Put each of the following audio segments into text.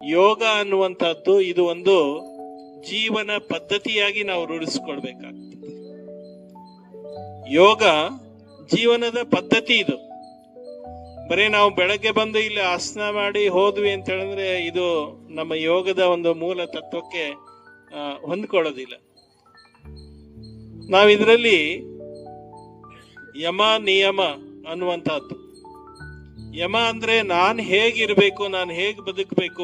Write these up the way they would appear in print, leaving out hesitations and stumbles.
ಯೋಗ ಅನ್ನುವಂಥದ್ದು ಇದು ಒಂದು ಜೀವನ ಪದ್ಧತಿಯಾಗಿ ನಾವು ರೂಢಿಸ್ಕೊಳ್ಬೇಕಾಗ್ತದೆ. ಯೋಗ ಜೀವನದ ಪದ್ಧತಿ ಇದು. ಬರೀ ನಾವು ಬೆಳಗ್ಗೆ ಬಂದು ಇಲ್ಲಿ ಆಸನ ಮಾಡಿ ಹೋದ್ವಿ ಅಂತ ಹೇಳಿದ್ರೆ ಇದು ನಮ್ಮ ಯೋಗದ ಒಂದು ಮೂಲ ತತ್ವಕ್ಕೆ ಹೊಂದ್ಕೊಳ್ಳೋದಿಲ್ಲ. ನಾವಿದ್ರಲ್ಲಿ ಯಮ ನಿಯಮ ಅನ್ನುವಂಥದ್ದು. ಯಮ ಅಂದ್ರೆ ನಾನು ಹೇಗಿರ್ಬೇಕು, ನಾನು ಹೇಗೆ ಬದುಕಬೇಕು.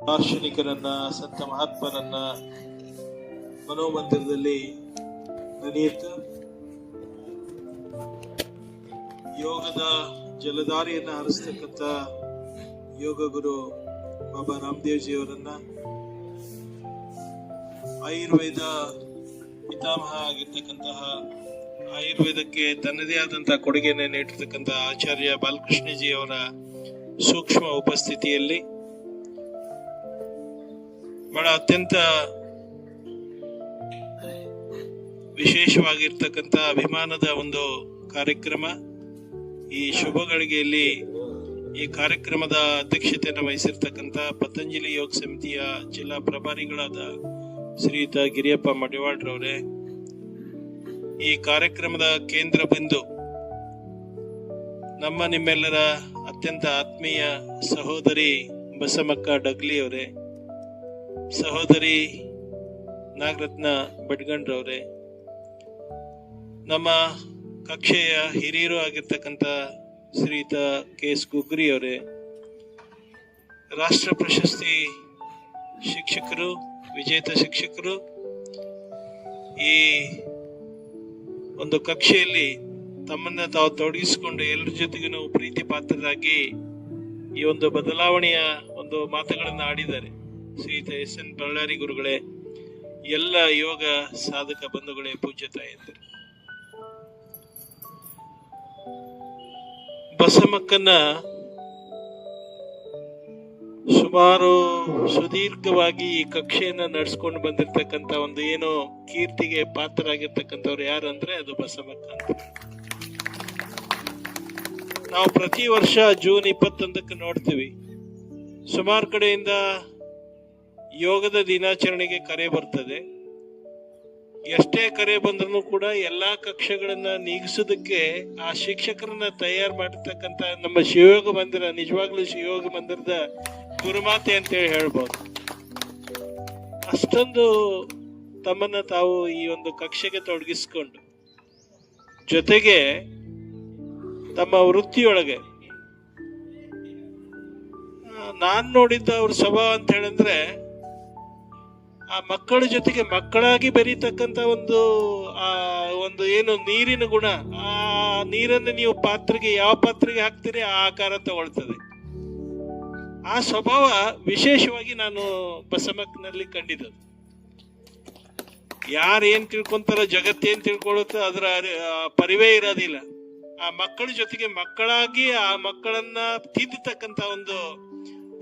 ದಾರ್ಶನಿಕರನ್ನ, ಸಂತ ಮಹಾತ್ಮರನ್ನ ಮನೋಮಂದಿರದಲ್ಲಿ ನಡೆಯುತ್ತ ಯೋಗದ ಜಲಧಾರಿಯನ್ನ ಹರಿಸ್ತಕ್ಕಂಥ ಯೋಗ ಗುರು ಬಾಬಾ ರಾಮದೇವ್ ಜಿ ಅವರನ್ನ, ಆಯುರ್ವೇದ ಪಿತಾಮಹ ಆಗಿರ್ತಕ್ಕಂತಹ, ಆಯುರ್ವೇದಕ್ಕೆ ತನ್ನದೇ ಆದಂತಹ ಕೊಡುಗೆಯನ್ನು ನೀಡಿರ್ತಕ್ಕಂಥ ಆಚಾರ್ಯ ಬಾಲಕೃಷ್ಣಜಿ ಅವರ ಸೂಕ್ಷ್ಮ ಉಪಸ್ಥಿತಿಯಲ್ಲಿ ಬಹಳ ಅತ್ಯಂತ ವಿಶೇಷವಾಗಿರ್ತಕ್ಕಂಥ ಅಭಿಮಾನದ ಒಂದು ಕಾರ್ಯಕ್ರಮ. ಈ ಶುಭ ಗಳಿಗೆಯಲ್ಲಿ ಈ ಕಾರ್ಯಕ್ರಮದ ಅಧ್ಯಕ್ಷತೆಯನ್ನು ವಹಿಸಿರ್ತಕ್ಕಂಥ ಪತಂಜಲಿ ಯೋಗ ಸಮಿತಿಯ ಜಿಲ್ಲಾ ಪ್ರಭಾರಿಗಳಾದ ಶ್ರೀಯುತ ಗಿರಿಯಪ್ಪ ಮಡಿವಾಳ್ರವರೇ, ಈ ಕಾರ್ಯಕ್ರಮದ ಕೇಂದ್ರ ಬಿಂದು ನಮ್ಮ ನಿಮ್ಮೆಲ್ಲರ ಅತ್ಯಂತ ಆತ್ಮೀಯ ಸಹೋದರಿ ಬಸಮಕ್ಕ ಡಗ್ಲಿ ಅವರೇ, ಸಹೋದರಿ ನಾಗರತ್ನ ಬಡ್ಗಂಡ್ರವರೇ, ನಮ್ಮ ಕಕ್ಷೆಯ ಹಿರಿಯರು ಆಗಿರ್ತಕ್ಕಂಥ ಶ್ರೀಯುತ ಕೆ.ಎಸ್. ಗುಗ್ರಿ ಅವರೇ, ರಾಷ್ಟ್ರ ಪ್ರಶಸ್ತಿ ಶಿಕ್ಷಕರು, ವಿಜೇತ ಶಿಕ್ಷಕರು, ಈ ಒಂದು ಕಕ್ಷೆಯಲ್ಲಿ ತಮ್ಮನ್ನ ತಾವು ತೊಡಗಿಸಿಕೊಂಡು ಎಲ್ಲರ ಜೊತೆಗೂ ಪ್ರೀತಿ ಪಾತ್ರರಾಗಿ ಈ ಒಂದು ಬದಲಾವಣೆಯ ಒಂದು ಮಾತುಗಳನ್ನು ಆಡಿದ್ದಾರೆ. ಶ್ರೀಯುತ ಎಸ್.ಎನ್. ಬಳ್ಳಾರಿ ಗುರುಗಳೇ, ಎಲ್ಲ ಯೋಗ ಸಾಧಕ ಬಂಧುಗಳೇ, ಪೂಜ್ಯ ತಾಯಂದಿರು, ಬಸಮಕ್ಕನ್ನ ಸುಮಾರು ಸುದೀರ್ಘವಾಗಿ ಈ ಕಕ್ಷೆಯನ್ನ ನಡೆಸ್ಕೊಂಡು ಬಂದಿರತಕ್ಕಂತ ಒಂದು ಏನೋ ಕೀರ್ತಿಗೆ ಪಾತ್ರರಾಗಿರ್ತಕ್ಕಂಥವ್ರು ಯಾರು ಅಂದ್ರೆ ಅದು ಬಸಮಕ್ಕ ಅಂತ. ನಾವು ಪ್ರತಿ ವರ್ಷ ಜೂನ್ 21ಕ್ಕೆ ನೋಡ್ತೀವಿ, ಸುಮಾರು ಕಡೆಯಿಂದ ಯೋಗದ ದಿನಾಚರಣೆಗೆ ಕರೆ ಬರ್ತದೆ. ಎಷ್ಟೇ ಕರೆ ಬಂದ್ರೂ ಕೂಡ ಎಲ್ಲಾ ಕಕ್ಷೆಗಳನ್ನ ನೀಗಿಸೋದಕ್ಕೆ ಆ ಶಿಕ್ಷಕರನ್ನ ತಯಾರು ಮಾಡಿರ್ತಕ್ಕಂಥ ನಮ್ಮ ಶಿವಯೋಗ ಮಂದಿರ ನಿಜವಾಗ್ಲೂ ಶಿವಯೋಗ ಮಂದಿರದ ಗುರುಮಾತೆ ಅಂತೇಳಿ ಹೇಳ್ಬೋದು. ಅಷ್ಟೊಂದು ತಮ್ಮನ್ನ ತಾವು ಈ ಒಂದು ಕಕ್ಷೆಗೆ ತೊಡಗಿಸ್ಕೊಂಡು, ಜೊತೆಗೆ ತಮ್ಮ ವೃತ್ತಿಯೊಳಗೆ ನಾನ್ ನೋಡಿದ್ದ ಅವ್ರ ಸ್ವಭಾವ ಅಂತ ಹೇಳಿದ್ರೆ, ಆ ಮಕ್ಕಳ ಜೊತೆಗೆ ಮಕ್ಕಳಾಗಿ ಬೆರೀತಕ್ಕಂಥ ಒಂದು ಏನು ನೀರಿನ ಗುಣ, ಆ ನೀರನ್ನು ನೀವು ಪಾತ್ರೆಗೆ ಯಾವ ಪಾತ್ರೆಗೆ ಹಾಕ್ತೀರಿ ಆ ಆಕಾರ ತಗೊಳ್ತದೆ. ಆ ಸ್ವಭಾವ ವಿಶೇಷವಾಗಿ ನಾನು ಬಸಮಕ್ಕನಲ್ಲಿ ಕಂಡಿದ್ದು. ಯಾರೇನ್ ತಿಳ್ಕೊಂತಾರೋ, ಜಗತ್ತೇನ್ ತಿಳ್ಕೊಳ್ಳುತ್ತೋ ಅದರ ಪರಿವೇ ಇರೋದಿಲ್ಲ. ಆ ಮಕ್ಕಳ ಜೊತೆಗೆ ಮಕ್ಕಳಾಗಿ ಆ ಮಕ್ಕಳನ್ನ ತಿದ್ದತಕ್ಕಂತ ಒಂದು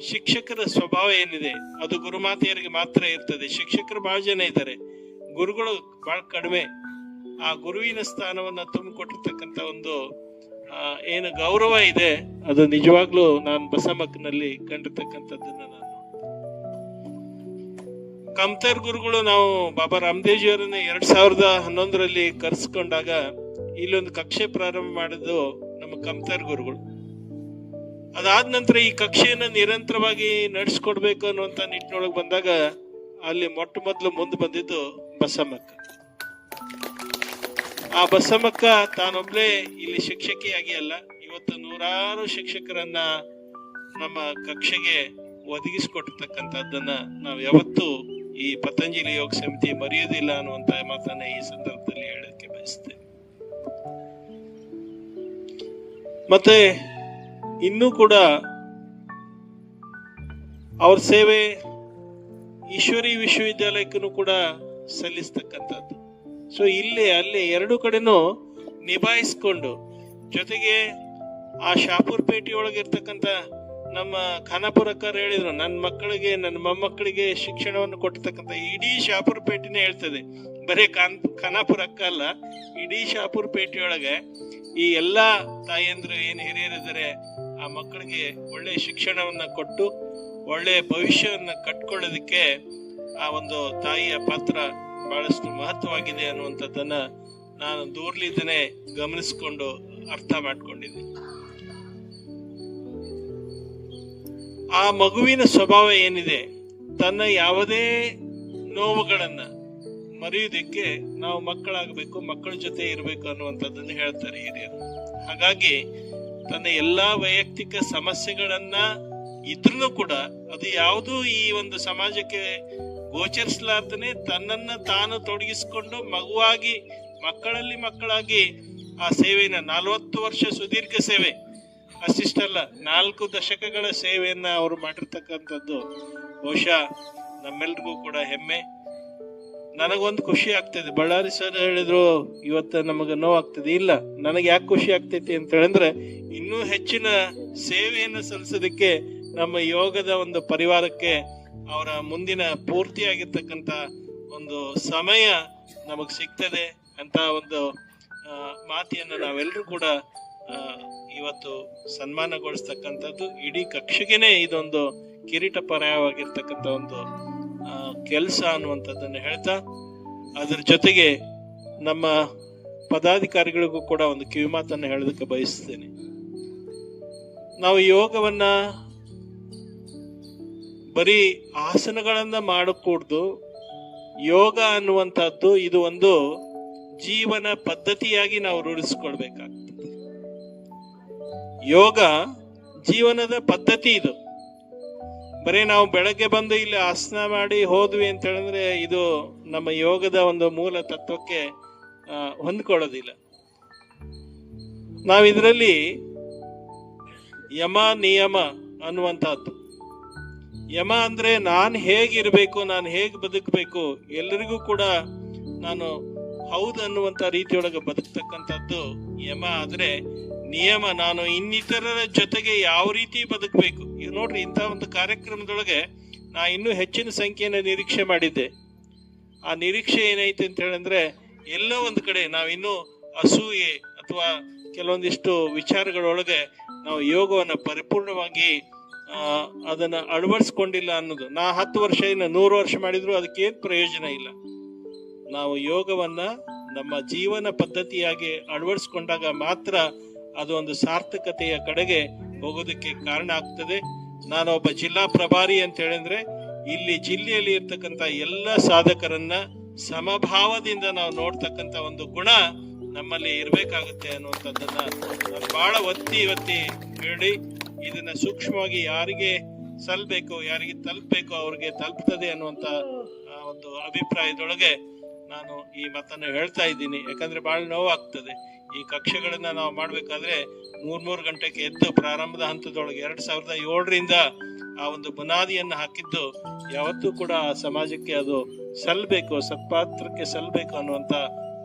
ಶಿಕ್ಷಕರ ಸ್ವಭಾವ ಏನಿದೆ ಅದು ಗುರುಮಾತೆಯರಿಗೆ ಮಾತ್ರ ಇರ್ತದೆ. ಶಿಕ್ಷಕರು ಬಹಳ ಜನ ಇದ್ದಾರೆ, ಗುರುಗಳು ಬಹಳ ಕಡಿಮೆ. ಆ ಗುರುವಿನ ಸ್ಥಾನವನ್ನ ತುಂಬಿಕೊಟ್ಟಿರ್ತಕ್ಕಂಥ ಒಂದು ಏನು ಗೌರವ ಇದೆ, ಅದು ನಿಜವಾಗ್ಲೂ ನಾನು ಬಸಮಕ್ಕನಲ್ಲಿ ಕಂಡಿರ್ತಕ್ಕಂಥದ್ದನ್ನ ನಾನು. ಕಮ್ತರ್ ಗುರುಗಳು, ನಾವು ಬಾಬಾ ರಾಮದೇವ್ ಜಿ ಅವರನ್ನ 2011ರಲ್ಲಿ ಕರೆಸ್ಕೊಂಡಾಗ ಇಲ್ಲೊಂದು ಕಕ್ಷೆ ಪ್ರಾರಂಭ ಮಾಡಿದ್ದು ನಮ್ಮ ಕಮ್ತರ್ ಗುರುಗಳು. ಅದಾದ ನಂತರ ಈ ಕಕ್ಷೆಯನ್ನ ನಿರಂತರವಾಗಿ ನಡೆಸ್ಕೊಡ್ಬೇಕು ಅನ್ನುವಂತ ನಿಟ್ಟಿನೊಳಗೆ ಬಂದಾಗ ಅಲ್ಲಿ ಮೊಟ್ಟ ಮೊದಲು ಮುಂದೆ ಬಂದಿದ್ದು ಬಸಮಕ್ಕ. ಆ ಬಸಮಕ್ಕ ತಾನೊಬ್ಳೆ ಇಲ್ಲಿ ಶಿಕ್ಷಕಿಯಾಗಿ ಅಲ್ಲ, ಇವತ್ತು ನೂರಾರು ಶಿಕ್ಷಕರನ್ನ ನಮ್ಮ ಕಕ್ಷೆಗೆ ಒದಗಿಸಿಕೊಟ್ಟಿರ್ತಕ್ಕಂಥದ್ದನ್ನ ನಾವು ಯಾವತ್ತೂ ಈ ಪತಂಜಲಿ ಯೋಗ ಸಮಿತಿ ಮರೆಯೋದಿಲ್ಲ ಅನ್ನುವಂತ ಮಾತನ್ನ ಈ ಸಂದರ್ಭದಲ್ಲಿ ಹೇಳಕ್ಕೆ ಬಯಸ್ತೇನೆ. ಮತ್ತೆ ಇನ್ನೂ ಕೂಡ ಅವ್ರ ಸೇವೆ ಈಶ್ವರಿ ವಿಶ್ವವಿದ್ಯಾಲಯಕ್ಕೂ ಕೂಡ ಸಲ್ಲಿಸ್ತಕ್ಕಂಥದ್ದು. ಸೊ ಇಲ್ಲಿ ಅಲ್ಲಿ ಎರಡು ಕಡೆನೂ ನಿಭಾಯಿಸ್ಕೊಂಡು, ಜೊತೆಗೆ ಆ ಶಾಪುರ್ ಪೇಟೆಯೊಳಗಿರ್ತಕ್ಕಂಥ ನಮ್ಮ ಖಾನಾಪುರಕ್ಕರ್ ಹೇಳಿದ್ರು, ನನ್ನ ಮಕ್ಕಳಿಗೆ ನನ್ನ ಮೊಮ್ಮಕ್ಕಳಿಗೆ ಶಿಕ್ಷಣವನ್ನು ಕೊಟ್ಟಿರ್ತಕ್ಕಂಥ ಇಡೀ ಶಾಪುರ್ ಪೇಟೆನೇ ಹೇಳ್ತದೆ, ಬರೀ ಖಾನಾಪುರಕ್ಕ ಅಲ್ಲ, ಇಡೀ ಶಾಪುರ್ ಪೇಟೆಯೊಳಗೆ ಈ ಎಲ್ಲಾ ತಾಯಂದ್ರು ಏನು ಹಿರಿಯರಿದ್ದಾರೆ ಆ ಮಕ್ಕಳಿಗೆ ಒಳ್ಳೆ ಶಿಕ್ಷಣವನ್ನ ಕೊಟ್ಟು ಒಳ್ಳೆಯ ಭವಿಷ್ಯವನ್ನು ಕಟ್ಕೊಳ್ಳೋದಕ್ಕೆ ಆ ಒಂದು ತಾಯಿಯ ಪಾತ್ರ ಬಹಳಷ್ಟು ಮಹತ್ವವಾಗಿದೆ ಅನ್ನುವಂಥದ್ದನ್ನ ನಾನು ದೂರ್ಲಿದ್ದನೆ ಗಮನಿಸಿಕೊಂಡು ಅರ್ಥ ಮಾಡ್ಕೊಂಡಿದ್ದೀನಿ. ಆ ಮಗುವಿನ ಸ್ವಭಾವ ಏನಿದೆ, ತನ್ನ ಯಾವುದೇ ನೋವುಗಳನ್ನ ಮರೆಯುವುದಕ್ಕೆ ನಾವು ಮಕ್ಕಳಾಗಬೇಕು, ಮಕ್ಕಳ ಜೊತೆ ಇರಬೇಕು ಅನ್ನುವಂಥದ್ದನ್ನು ಹೇಳ್ತಾರೆ ಹಿರಿಯರು. ಹಾಗಾಗಿ ತನ್ನ ಎಲ್ಲಾ ವೈಯಕ್ತಿಕ ಸಮಸ್ಯೆಗಳನ್ನ ಇದ್ರೂ ಕೂಡ ಅದು ಯಾವುದೂ ಈ ಒಂದು ಸಮಾಜಕ್ಕೆ ಗೋಚರಿಸಲಾರ್ದನೆ ತನ್ನನ್ನ ತಾನು ತೊಡಗಿಸಿಕೊಂಡು ಮಗುವಾಗಿ ಮಕ್ಕಳಾಗಿ ಆ ಸೇವೆಯನ್ನ 40 ವರ್ಷ ಸುದೀರ್ಘ ಸೇವೆ, ಅಷ್ಟಿಷ್ಟಲ್ಲ 4 ದಶಕಗಳ ಸೇವೆಯನ್ನ ಅವರು ಮಾಡಿರ್ತಕ್ಕಂಥದ್ದು ಬಹುಶಃ ನಮ್ಮೆಲ್ರಿಗೂ ಕೂಡ ಹೆಮ್ಮೆ. ನನಗೊಂದು ಖುಷಿ ಆಗ್ತದೆ. ಬಳ್ಳಾರಿ ಸರ್ ಹೇಳಿದ್ರು ಇವತ್ತು ನಮಗೆ ನೋವಾಗ್ತದೆ. ಇಲ್ಲ, ನನಗೆ ಯಾಕೆ ಖುಷಿ ಆಗ್ತೈತಿ ಅಂತ ಹೇಳಿದ್ರೆ ಇನ್ನೂ ಹೆಚ್ಚಿನ ಸೇವೆಯನ್ನು ಸಲ್ಲಿಸೋದಕ್ಕೆ ನಮ್ಮ ಯೋಗದ ಒಂದು ಪರಿವಾರಕ್ಕೆ ಅವರ ಮುಂದಿನ ಪೂರ್ತಿಯಾಗಿರ್ತಕ್ಕಂಥ ಒಂದು ಸಮಯ ನಮಗ್ ಸಿಗ್ತದೆ ಅಂತ ಒಂದು ಮಾತಿಯನ್ನು ನಾವೆಲ್ಲರೂ ಕೂಡ ಇವತ್ತು ಸನ್ಮಾನಗೊಳಿಸ್ತಕ್ಕಂಥದ್ದು. ಇಡೀ ಕಕ್ಷೆಗೆನೆ ಇದೊಂದು ಕಿರೀಟಪರ್ಯವಾಗಿರ್ತಕ್ಕಂಥ ಒಂದು ಕೆಲಸ ಅನ್ನುವಂಥದ್ದನ್ನು ಹೇಳ್ತಾ, ಅದ್ರ ಜೊತೆಗೆ ನಮ್ಮ ಪದಾಧಿಕಾರಿಗಳಿಗೂ ಕೂಡ ಒಂದು ಕಿವಿಮಾತನ್ನು ಹೇಳೋದಕ್ಕೆ ಬಯಸ್ತೇನೆ. ನಾವು ಯೋಗವನ್ನ ಬರೀ ಆಸನಗಳನ್ನ ಮಾಡಕೂಡ್ದು. ಯೋಗ ಅನ್ನುವಂಥದ್ದು ಇದು ಒಂದು ಜೀವನ ಪದ್ಧತಿಯಾಗಿ ನಾವು ರೂಢಿಸ್ಕೊಳ್ಬೇಕಾಗ್ತದೆ. ಯೋಗ ಜೀವನದ ಪದ್ಧತಿ. ಇದು ಬರೀ ನಾವು ಬೆಳಗ್ಗೆ ಬಂದು ಇಲ್ಲಿ ಆಸನ ಮಾಡಿ ಹೋದ್ವಿ ಅಂತ ಹೇಳಿದ್ರೆ ಇದು ನಮ್ಮ ಯೋಗದ ಒಂದು ಮೂಲ ತತ್ವಕ್ಕೆ ಹೊಂದ್ಕೊಳ್ಳೋದಿಲ್ಲ. ನಾವಿದ್ರಲ್ಲಿ ಯಮ ನಿಯಮ ಅನ್ನುವಂಥದ್ದು. ಯಮ ಅಂದ್ರೆ ನಾನು ಹೇಗಿರ್ಬೇಕು, ನಾನು ಹೇಗೆ ಬದುಕಬೇಕು, ಎಲ್ಲರಿಗೂ ಕೂಡ ನಾನು ಹೌದು ಅನ್ನುವಂತ ರೀತಿಯೊಳಗೆ ಬದುಕ್ತಕ್ಕಂಥದ್ದು ಯಮ. ಆದ್ರೆ ನಿಯಮ, ನಾನು ಇನ್ನಿತರರ ಜೊತೆಗೆ ಯಾವ ರೀತಿ ಬದುಕಬೇಕು. ಈಗ ನೋಡ್ರಿ, ಇಂಥ ಒಂದು ಕಾರ್ಯಕ್ರಮದೊಳಗೆ ನಾ ಇನ್ನೂ ಹೆಚ್ಚಿನ ಸಂಖ್ಯೆಯನ್ನು ನಿರೀಕ್ಷೆ ಮಾಡಿದ್ದೆ. ಆ ನಿರೀಕ್ಷೆ ಏನೈತೆ ಅಂತ ಹೇಳಿದ್ರೆ ಎಲ್ಲೋ ಒಂದು ಕಡೆ ನಾವಿನ್ನೂ ಅಸೂಯೆ ಅಥವಾ ಕೆಲವೊಂದಿಷ್ಟು ವಿಚಾರಗಳೊಳಗೆ ನಾವು ಯೋಗವನ್ನ ಪರಿಪೂರ್ಣವಾಗಿ ಅದನ್ನ ಅಳವಡಿಸ್ಕೊಂಡಿಲ್ಲ ಅನ್ನೋದು. ನಾ 10 ವರ್ಷ 100 ವರ್ಷ ಮಾಡಿದ್ರು ಅದಕ್ಕೇನ್ ಪ್ರಯೋಜನ ಇಲ್ಲ. ನಾವು ಯೋಗವನ್ನ ನಮ್ಮ ಜೀವನ ಪದ್ಧತಿಯಾಗಿ ಅಳವಡಿಸ್ಕೊಂಡಾಗ ಮಾತ್ರ ಅದು ಒಂದು ಸಾರ್ಥಕತೆಯ ಕಡೆಗೆ ಹೋಗೋದಕ್ಕೆ ಕಾರಣ ಆಗ್ತದೆ. ನಾನೊಬ್ಬ ಜಿಲ್ಲಾ ಪ್ರಭಾರಿ ಅಂತ ಹೇಳಿದ್ರೆ ಇಲ್ಲಿ ಜಿಲ್ಲೆಯಲ್ಲಿ ಇರ್ತಕ್ಕಂಥ ಎಲ್ಲ ಸಾಧಕರನ್ನ ಸಮಭಾವದಿಂದ ನಾವು ನೋಡ್ತಕ್ಕಂಥ ಒಂದು ಗುಣ ನಮ್ಮಲ್ಲಿ ಇರ್ಬೇಕಾಗುತ್ತೆ ಅನ್ನುವಂಥದ್ದನ್ನ ನಾನು ಬಹಳ ಒತ್ತಿ ಹೇಳಿ, ಇದನ್ನ ಸೂಕ್ಷ್ಮವಾಗಿ ಯಾರಿಗೆ ಸಲ್ಬೇಕು, ಯಾರಿಗೆ ತಲುಪಬೇಕು ಅವ್ರಿಗೆ ತಲುಪ್ತದೆ ಅನ್ನುವಂತ ಒಂದು ಅಭಿಪ್ರಾಯದೊಳಗೆ ನಾನು ಈ ಮಾತನ್ನ ಹೇಳ್ತಾ ಇದ್ದೀನಿ. ಯಾಕಂದ್ರೆ ಬಹಳ ನೋವಾಗ್ತದೆ. ಈ ಕಕ್ಷೆಗಳನ್ನ ನಾವು ಮಾಡ್ಬೇಕಾದ್ರೆ 3 ಗಂಟೆಗೆ ಎದ್ದು ಪ್ರಾರಂಭದ ಹಂತದೊಳಗೆ 2007ರಿಂದ ಆ ಒಂದು ಬುನಾದಿಯನ್ನ ಹಾಕಿದ್ದು ಯಾವತ್ತೂ ಕೂಡ ಆ ಸಮಾಜಕ್ಕೆ ಅದು ಸಲ್ಬೇಕು, ಸತ್ಪಾತ್ರಕ್ಕೆ ಸಲ್ಬೇಕು ಅನ್ನುವಂತ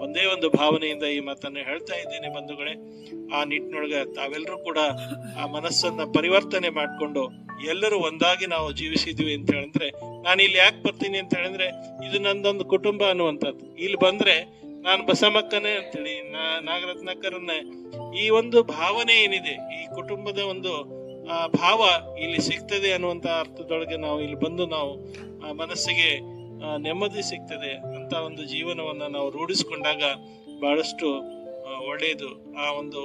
ಒಂದೇ ಒಂದು ಭಾವನೆಯಿಂದ ಈ ಮಾತನ್ನ ಹೇಳ್ತಾ ಇದ್ದೇನೆ ಬಂಧುಗಳೇ. ಆ ನಿಟ್ಟಿನೊಳಗೆ ತಾವೆಲ್ಲರೂ ಕೂಡ ಆ ಮನಸ್ಸನ್ನ ಪರಿವರ್ತನೆ ಮಾಡ್ಕೊಂಡು ಎಲ್ಲರೂ ಒಂದಾಗಿ ನಾವು ಜೀವಿಸಿದ್ವಿ ಅಂತ ಹೇಳಿದ್ರೆ, ನಾನು ಇಲ್ಲಿ ಯಾಕೆ ಬರ್ತೀನಿ ಅಂತ ಹೇಳಿದ್ರೆ ಇದು ನಂದೊಂದು ಕುಟುಂಬ ಅನ್ನುವಂಥದ್ದು. ಇಲ್ಲಿ ಬಂದ್ರೆ ನಾನು ಬಸಮ್ಮಕ್ಕನೇ ಅಂತೇಳಿ ನಾಗರತ್ನಕ್ಕರನ್ನ ಈ ಒಂದು ಭಾವನೆ ಏನಿದೆ, ಈ ಕುಟುಂಬದ ಒಂದು ಭಾವ ಇಲ್ಲಿ ಸಿಗ್ತದೆ ಅನ್ನುವಂತ ಅರ್ಥದೊಳಗೆ ನಾವು ಇಲ್ಲಿ ಬಂದು ನಾವು ಮನಸ್ಸಿಗೆ ನೆಮ್ಮದಿ ಸಿಗ್ತದೆ ಅಂತ ಒಂದು ಜೀವನವನ್ನ ನಾವು ರೂಢಿಸ್ಕೊಂಡಾಗ ಬಹಳಷ್ಟು ಒಳ್ಳೆಯದು. ಆ ಒಂದು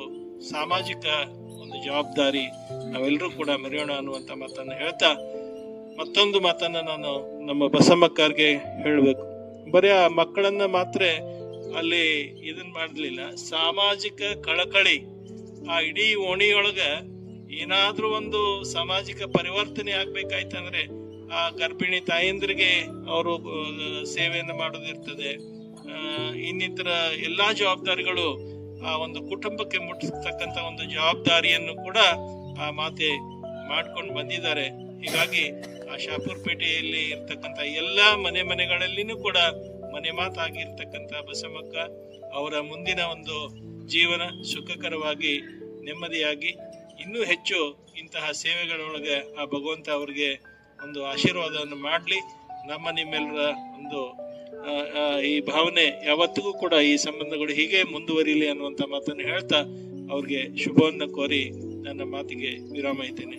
ಸಾಮಾಜಿಕ ಒಂದು ಜವಾಬ್ದಾರಿ ನಾವೆಲ್ಲರೂ ಕೂಡ ಮೆರೆಯೋಣ ಅನ್ನುವಂತ ಮಾತನ್ನ ಹೇಳ್ತಾ, ಮತ್ತೊಂದು ಮಾತನ್ನ ನಾನು ನಮ್ಮ ಬಸಮ್ಮಕ್ಕರ್ಗೆ ಹೇಳ್ಬೇಕು. ಬರೀ ಆ ಮಕ್ಕಳನ್ನ ಮಾತ್ರ ಅಲ್ಲಿ ಇದನ್ ಮಾಡ್ಲಿಲ್ಲ, ಸಾಮಾಜಿಕ ಕಳಕಳಿ. ಆ ಇಡೀ ಓಣಿಯೊಳಗ ಏನಾದ್ರೂ ಒಂದು ಸಾಮಾಜಿಕ ಪರಿವರ್ತನೆ ಆಗ್ಬೇಕಾಯ್ತಂದ್ರೆ ಆ ಗರ್ಭಿಣಿ ತಾಯಂದ್ರಿಗೆ ಅವರು ಸೇವೆಯನ್ನು ಮಾಡೋದಿರ್ತದೆ. ಇನ್ನಿತರ ಎಲ್ಲಾ ಜವಾಬ್ದಾರಿಗಳು ಆ ಒಂದು ಕುಟುಂಬಕ್ಕೆ ಮುಟ್ಟಿಸ್ತಕ್ಕಂತ ಒಂದು ಜವಾಬ್ದಾರಿಯನ್ನು ಕೂಡ ಆ ಮಾತೆ ಮಾಡ್ಕೊಂಡು ಬಂದಿದ್ದಾರೆ. ಹೀಗಾಗಿ ಆ ಶಾಪುರ್ ಪೇಟೆಯಲ್ಲಿ ಇರ್ತಕ್ಕಂಥ ಎಲ್ಲಾ ಮನೆಗಳಲ್ಲಿನೂ ಕೂಡ ಮನೆ ಮಾತಾಗಿರ್ತಕ್ಕಂಥ ಬಸಮ್ಮಕ್ಕ ಅವರ ಮುಂದಿನ ಒಂದು ಜೀವನ ಸುಖಕರವಾಗಿ ನೆಮ್ಮದಿಯಾಗಿ ಇನ್ನೂ ಹೆಚ್ಚು ಇಂತಹ ಸೇವೆಗಳೊಳಗೆ ಆ ಭಗವಂತ ಅವರಿಗೆ ಒಂದು ಆಶೀರ್ವಾದವನ್ನು ಮಾಡಲಿ. ನಿಮ್ಮೆಲ್ಲರ ಒಂದು ಈ ಭಾವನೆ ಯಾವತ್ತಿಗೂ ಕೂಡ ಈ ಸಂಬಂಧಗಳು ಹೀಗೆ ಮುಂದುವರಿಲಿ ಅನ್ನುವಂತ ಮಾತನ್ನು ಹೇಳ್ತಾ ಅವ್ರಿಗೆ ಶುಭವನ್ನ ಕೋರಿ ನನ್ನ ಮಾತಿಗೆ ವಿರಾಮ ಇದ್ದೇನೆ.